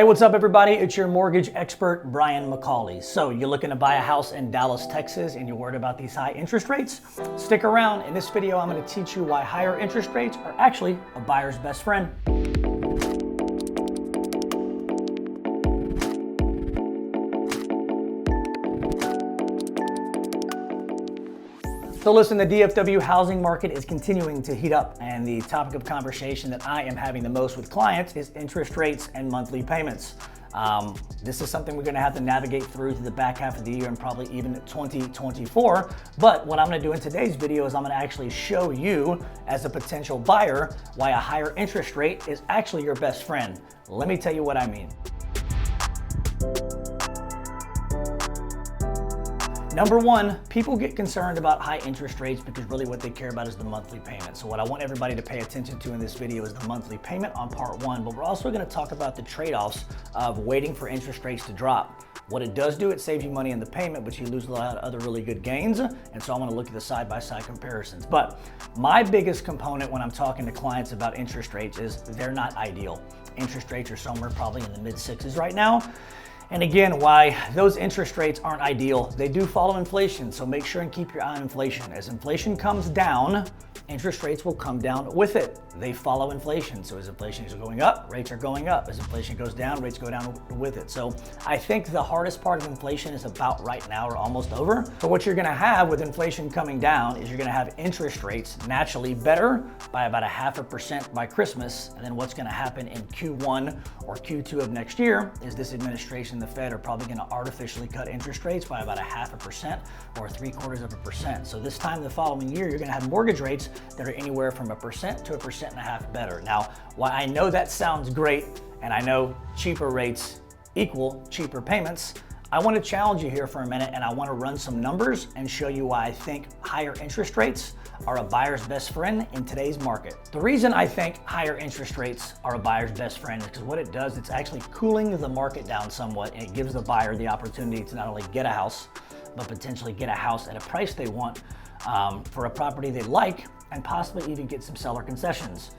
Hey, what's up everybody? It's your mortgage expert, Brian McCauley. So you're looking to buy a house in Dallas, Texas, and you're worried about these high interest rates? Stick around. In this video, I'm going to teach you why higher interest rates are actually a buyer's best friend. So listen, the DFW housing market is continuing to heat up, and the topic of conversation that I am having the most with clients is interest rates and monthly payments. This is something we're gonna have to navigate through to the back half of the year and probably even 2024. But what I'm gonna do in today's video is I'm gonna actually show you as a potential buyer why a higher interest rate is actually your best friend. Let me tell you what I mean. Number one, people get concerned about high interest rates because really what they care about is the monthly payment. So what I want everybody to pay attention to in this video is the monthly payment on part one, but we're also gonna talk about the trade-offs of waiting for interest rates to drop. What it does do, it saves you money in the payment, but you lose a lot of other really good gains. And so I'm gonna look at the side-by-side comparisons. But my biggest component when I'm talking to clients about interest rates is they're not ideal. Interest rates are somewhere probably in the mid-sixes right now. And again, why those interest rates aren't ideal, they do follow inflation, so make sure and keep your eye on inflation. As inflation comes down, interest rates will come down with it. They follow inflation, so as inflation is going up, rates are going up. As inflation goes down, rates go down with it. So I think the hardest part of inflation is about right now or almost over. So what you're gonna have with inflation coming down is you're gonna have interest rates naturally better by about 0.5% by Christmas, and then what's gonna happen in Q1 or Q2 of next year is this administration, the Fed, are probably going to artificially cut interest rates by about 0.5% or 0.75%. So this time the following year, you're going to have mortgage rates that are anywhere from 1% to 1.5% better. Now, while I know that sounds great, and I know cheaper rates equal cheaper payments, I want to challenge you here for a minute, and I want to run some numbers and show you why I think higher interest rates are a buyer's best friend in today's market. The reason I think higher interest rates are a buyer's best friend is because what it does, it's actually cooling the market down somewhat, and it gives the buyer the opportunity to not only get a house, but potentially get a house at a price they want for a property they like, and possibly even get some seller concessions.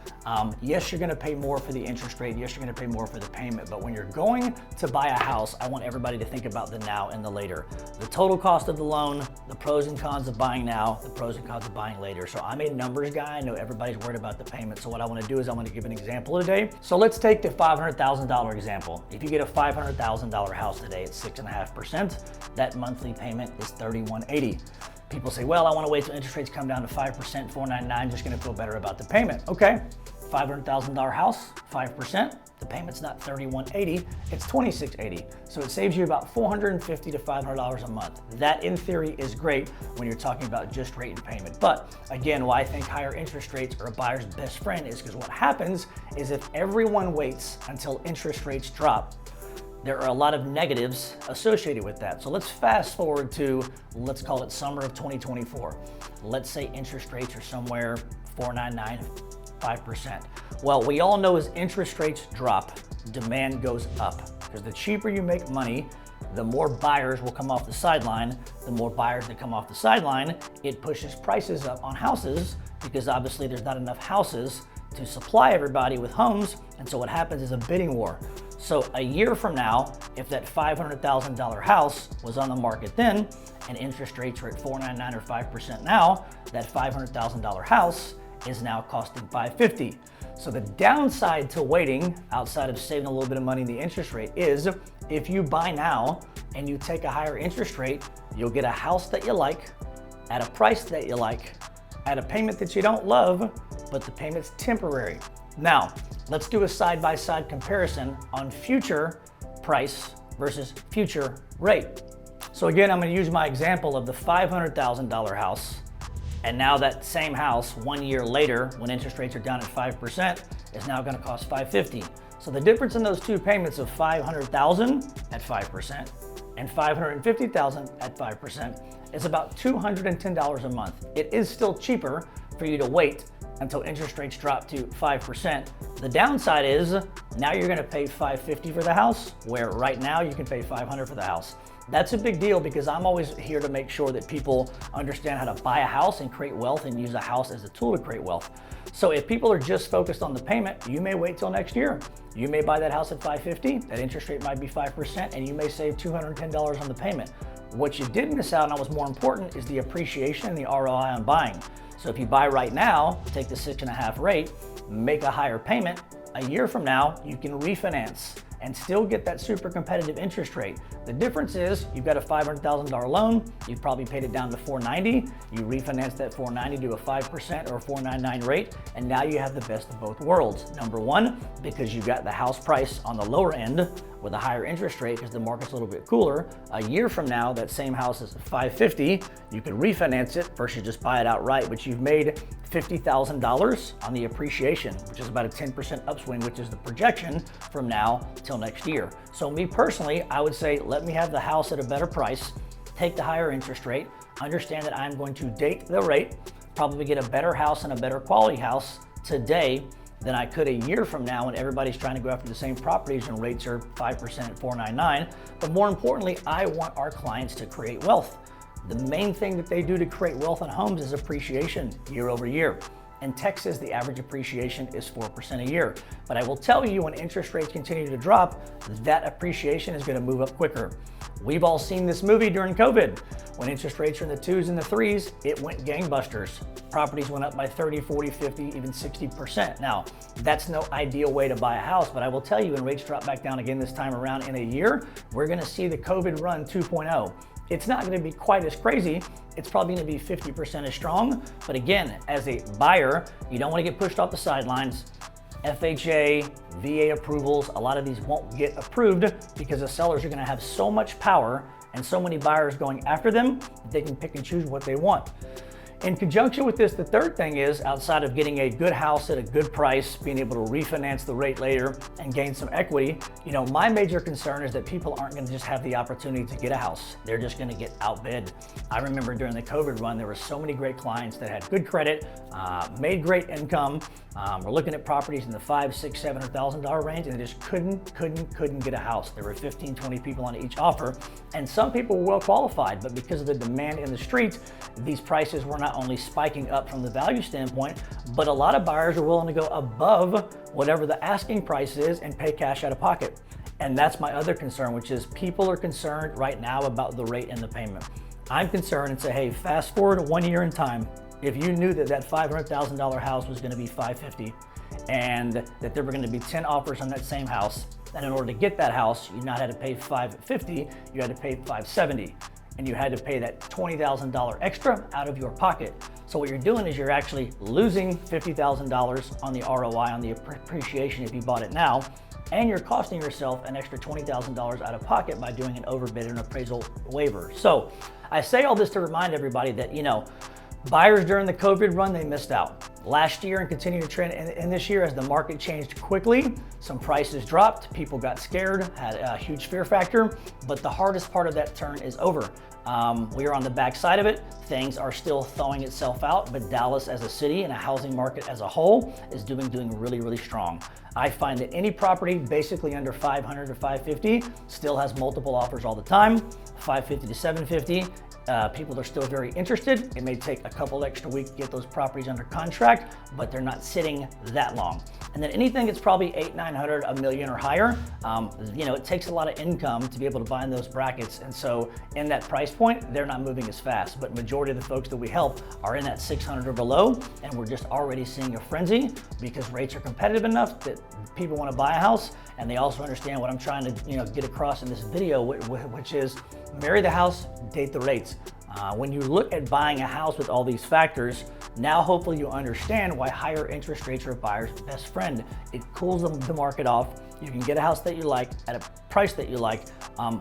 Yes, you're gonna pay more for the interest rate. Yes, you're gonna pay more for the payment, but when you're going to buy a house, I want everybody to think about the now and the later. The total cost of the loan, the pros and cons of buying now, the pros and cons of buying later. So I'm a numbers guy. I know everybody's worried about the payment. So what I wanna do is I wanna give an example today. So let's take the $500,000 example. If you get a $500,000 house today at 6.5%, that monthly payment is $3,180. People say, well, I want to wait till interest rates come down to 5%, 4.99, just going to feel better about the payment. Okay, $500,000 house, 5%. The payment's not $3,180, it's $2,680. So it saves you about $450 to $500 a month. That, in theory, is great when you're talking about just rate and payment. But again, why I think higher interest rates are a buyer's best friend is because what happens is if everyone waits until interest rates drop, there are a lot of negatives associated with that. So let's fast forward to, let's call it summer of 2024. Let's say interest rates are somewhere 4.99, 5%. Well, we all know as interest rates drop, demand goes up. Because the cheaper you make money, the more buyers will come off the sideline. The more buyers that come off the sideline, it pushes prices up on houses because obviously there's not enough houses to supply everybody with homes. And so what happens is a bidding war. So a year from now, if that $500,000 house was on the market then, and interest rates are at 4.99 or 5% now, that $500,000 house is now costing $550. So the downside to waiting, outside of saving a little bit of money in the interest rate, is if you buy now and you take a higher interest rate, you'll get a house that you like, at a price that you like, at a payment that you don't love, but the payment's temporary. Now, let's do a side-by-side comparison on future price versus future rate. So again, I'm gonna use my example of the $500,000 house, and now that same house 1 year later, when interest rates are down at 5%, is now gonna cost $550. So the difference in those two payments of $500,000 at 5% and $550,000 at 5% is about $210 a month. It is still cheaper for you to wait until interest rates drop to 5%. The downside is now you're gonna pay $550 for the house, where right now you can pay $500 for the house. That's a big deal because I'm always here to make sure that people understand how to buy a house and create wealth and use a house as a tool to create wealth. So if people are just focused on the payment, you may wait till next year. You may buy that house at $550, that interest rate might be 5%, and you may save $210 on the payment. What you did miss out on, what's more important, is the appreciation and the ROI on buying. So if you buy right now, take the 6.5 rate, make a higher payment, a year from now, you can refinance and still get that super competitive interest rate. The difference is you've got a $500,000 loan, you've probably paid it down to $490, you refinance that $490 to a 5% or a $499 rate, and now you have the best of both worlds. Number one, because you got the house price on the lower end with a higher interest rate because the market's a little bit cooler. A year from now, that same house is $550, you could refinance it versus just buy it outright, but you've made $50,000 on the appreciation, which is about a 10% upswing, which is the projection from now till next year. So me personally, I would say, let me have the house at a better price, take the higher interest rate, understand that I'm going to date the rate, probably get a better house and a better quality house today than I could a year from now when everybody's trying to go after the same properties and rates are 5% at $499. But more importantly, I want our clients to create wealth. The main thing that they do to create wealth on homes is appreciation year over year. In Texas, the average appreciation is 4% a year. But I will tell you, when interest rates continue to drop, that appreciation is gonna move up quicker. We've all seen this movie during COVID. When interest rates are in the 2s and the 3s, it went gangbusters. Properties went up by 30, 40, 50, even 60%. Now, that's no ideal way to buy a house, but I will tell you, when rates drop back down again this time around in a year, we're gonna see the COVID run 2.0. It's not gonna be quite as crazy. It's probably gonna be 50% as strong. But again, as a buyer, you don't wanna get pushed off the sidelines. FHA, VA approvals, a lot of these won't get approved because the sellers are gonna have so much power and so many buyers going after them that they can pick and choose what they want. In conjunction with this, the third thing is, outside of getting a good house at a good price, being able to refinance the rate later and gain some equity, my major concern is that people aren't gonna just have the opportunity to get a house. They're just gonna get outbid. I remember during the COVID run, there were so many great clients that had good credit, made great income, were looking at properties in the $500,000, $600,000, $700,000 range, and they just couldn't get a house. There were 15, 20 people on each offer, and some people were well qualified, but because of the demand in the streets, these prices were not only spiking up from the value standpoint, but a lot of buyers are willing to go above whatever the asking price is and pay cash out of pocket. And that's my other concern, which is people are concerned right now about the rate and the payment. I'm concerned and say, hey, fast forward 1 year in time. If you knew that that $500,000 house was gonna be $550 and that there were gonna be 10 offers on that same house, and in order to get that house, you not had to pay $550, you had to pay $570. And you had to pay that $20,000 extra out of your pocket. So what you're doing is you're actually losing $50,000 on the ROI, on the appreciation if you bought it now, and you're costing yourself an extra $20,000 out of pocket by doing an overbid and appraisal waiver. So I say all this to remind everybody that, buyers during the COVID run, they missed out. Last year and continuing to trend in this year, as the market changed quickly, some prices dropped, people got scared, had a huge fear factor, but the hardest part of that turn is over. We are on the backside of it. Things are still thawing itself out, but Dallas as a city and a housing market as a whole is doing really, really strong. I find that any property basically under 500 to 550 still has multiple offers all the time, 550 to 750. People are still very interested. It may take a couple extra weeks to get those properties under contract, but they're not sitting that long. And then anything that's probably 800, 900, $1 million or higher, it takes a lot of income to be able to buy in those brackets. And so in that price point, they're not moving as fast. But majority of the folks that we help are in that 600 or below, and we're just already seeing a frenzy because rates are competitive enough that people want to buy a house, and they also understand what I'm trying to get across in this video, which is marry the house, date the rates. When you look at buying a house with all these factors, now hopefully you understand why higher interest rates are a buyer's best friend. It cools the market off. You can get a house that you like at a price that you like.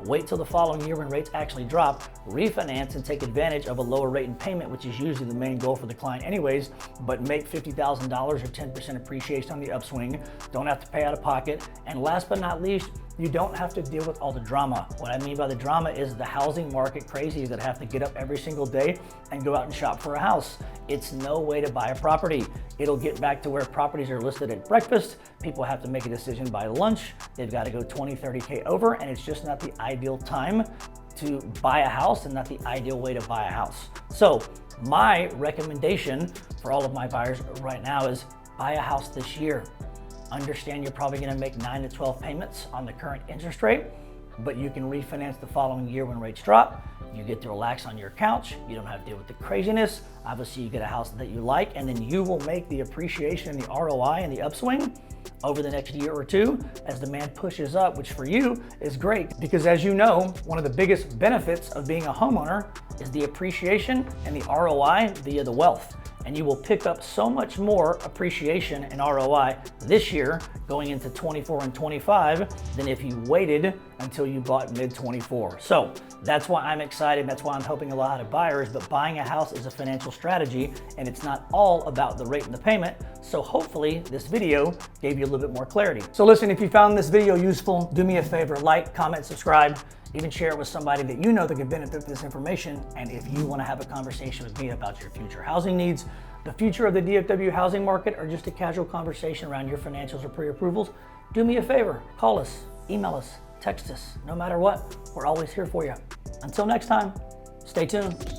Wait till the following year when rates actually drop, refinance and take advantage of a lower rate in payment, which is usually the main goal for the client anyways, but make $50,000 or 10% appreciation on the upswing. Don't have to pay out of pocket. And last but not least, you don't have to deal with all the drama. What I mean by the drama is the housing market crazies that have to get up every single day and go out and shop for a house. It's no way to buy a property. It'll get back to where properties are listed at breakfast. People have to make a decision by lunch. They've got to go 20, 30K over, and it's just not the ideal time to buy a house and not the ideal way to buy a house. So my recommendation for all of my buyers right now is buy a house this year. Understand you're probably going to make 9 to 12 payments on the current interest rate, but you can refinance the following year when rates drop. You get to relax on your couch. You don't have to deal with the craziness. Obviously, you get a house that you like, and then you will make the appreciation and the ROI and the upswing over the next year or two as demand pushes up, which for you is great because, as you know, one of the biggest benefits of being a homeowner is the appreciation and the ROI via the wealth. And you will pick up so much more appreciation and ROI this year going into 24 and 25 than if you waited until you bought mid-24. So that's why I'm excited. That's why I'm helping a lot of buyers. But buying a house is a financial strategy, and it's not all about the rate and the payment. So hopefully this video gave you a little bit more clarity. So listen, if you found this video useful, do me a favor, like, comment, subscribe. Even share it with somebody that you know that can benefit from this information. And if you want to have a conversation with me about your future housing needs, the future of the DFW housing market, or just a casual conversation around your financials or pre-approvals, do me a favor, call us, email us, text us. No matter what, we're always here for you. Until next time, stay tuned.